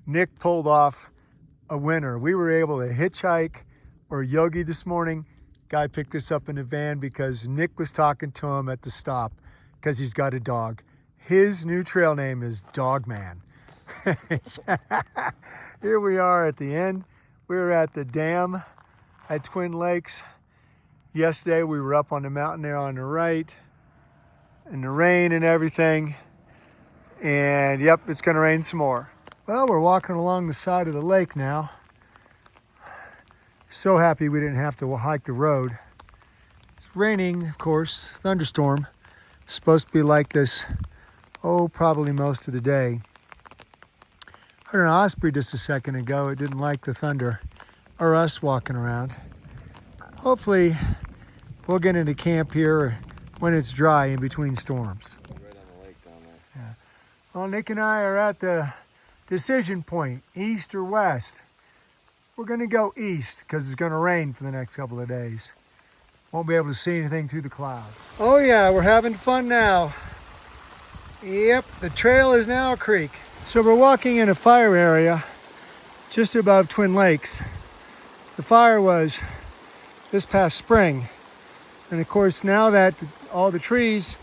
Nick pulled off a winner. We were able to hitchhike or yogi this morning. Guy picked us up in a van because Nick was talking to him at the stop because he's got a dog. His new trail name is Dog Man. Here we are at the end. We were at the dam at Twin Lakes. Yesterday we were up on the mountain there on the right in the rain and everything. And yep, it's gonna rain some more. Well, we're walking along the side of the lake now. So happy we didn't have to hike the road. It's raining, of course, thunderstorm. It's supposed to be like this, probably most of the day. Heard an osprey just a second ago. It didn't like the thunder or us walking around. Hopefully we'll get into camp here when it's dry in between storms. Right on the lake down there. Yeah. Well, Nick and I are at the decision point, east or west. We're gonna go east because it's gonna rain for the next couple of days. Won't be able to see anything through the clouds. Oh yeah, we're having fun now. Yep, the trail is now a creek. So we're walking in a fire area just above Twin Lakes. The fire was this past spring. And of course, now that all the trees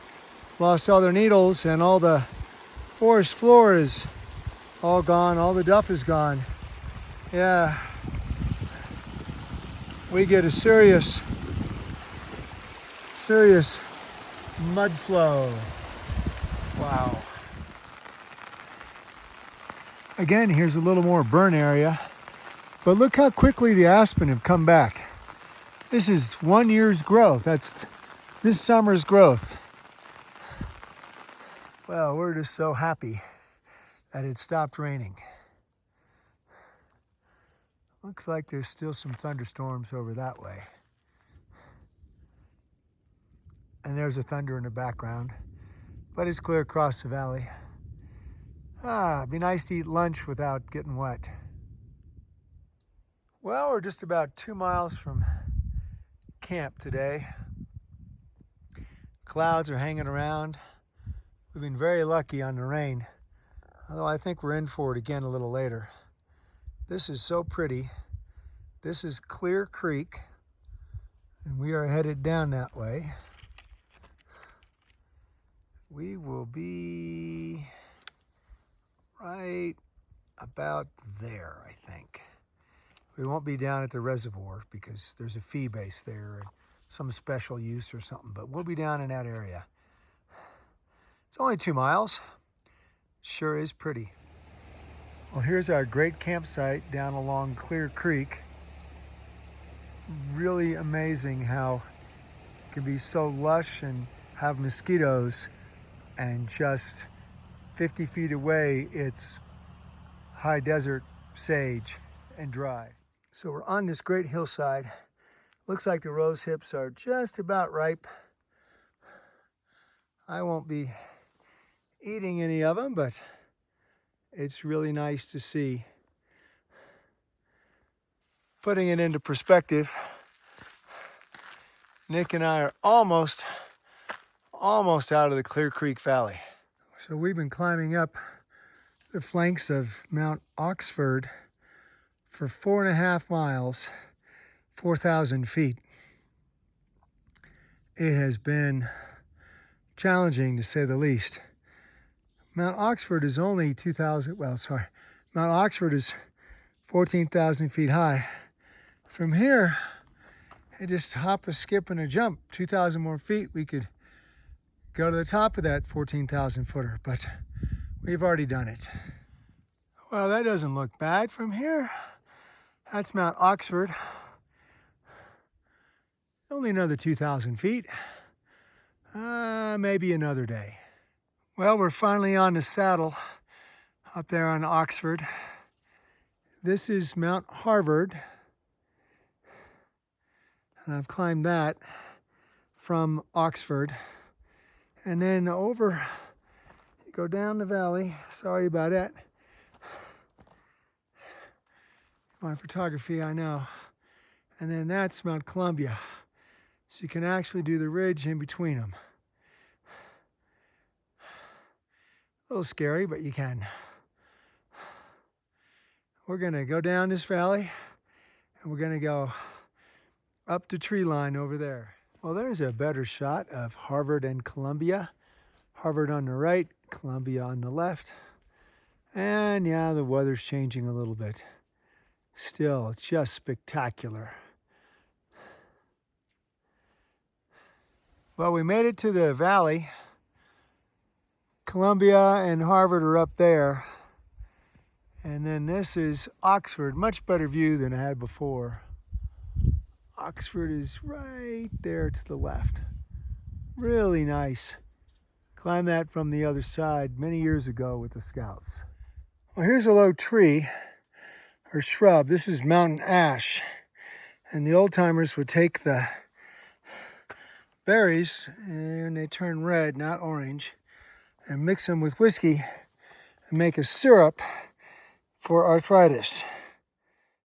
lost all their needles and all the forest floor is all gone, all the duff is gone. Yeah, we get a serious mud flow. Wow. Again, here's a little more burn area, but look how quickly the aspen have come back. This is 1 year's growth. That's this summer's growth. Well, we're just so happy that it stopped raining. Looks like there's still some thunderstorms over that way. And there's a thunder in the background, but it's clear across the valley. It'd be nice to eat lunch without getting wet. Well, we're just about 2 miles from camp today. Clouds are hanging around. We've been very lucky on the rain, although I think we're in for it again a little later. This is so pretty. This is Clear Creek, and we are headed down that way. We will be right about there, I think. We won't be down at the reservoir because there's a fee base there, and some special use or something, but we'll be down in that area. It's only 2 miles. Sure is pretty. Well, here's our great campsite down along Clear Creek. Really amazing how it can be so lush and have mosquitoes, and just 50 feet away, it's high desert sage and dry. So we're on this great hillside. Looks like the rose hips are just about ripe. I won't be eating any of them, but it's really nice to see. Putting it into perspective, Nick and I are almost out of the Clear Creek Valley. So we've been climbing up the flanks of Mount Oxford for 4.5 miles, 4,000 feet. It has been challenging to say the least. Mount Oxford is only Mount Oxford is 14,000 feet high. From here, I just hop a skip and a jump, 2,000 more feet, we could go to the top of that 14,000 footer, but we've already done it. Well, that doesn't look bad from here. That's Mount Oxford. Only another 2,000 feet. Maybe another day. Well, we're finally on the saddle up there on Oxford. This is Mount Harvard. And I've climbed that from Oxford. And then over, you go down the valley. Sorry about that. My photography, I know. And then that's Mount Columbia. So you can actually do the ridge in between them. A little scary, but you can. we're gonna go down this valley and we're gonna go up the tree line over there. Well, there's a better shot of Harvard and Columbia. Harvard on the right, Columbia on the left. And yeah, the weather's changing a little bit. Still, just spectacular. Well, we made it to the valley. Columbia and Harvard are up there. And then this is Oxford, much better view than I had before. Oxford is right there to the left. Really nice. Climbed that from the other side many years ago with the Scouts. Well, here's a low tree or shrub. This is mountain ash. And the old timers would take the berries and they turn red, not orange, and mix them with whiskey and make a syrup for arthritis.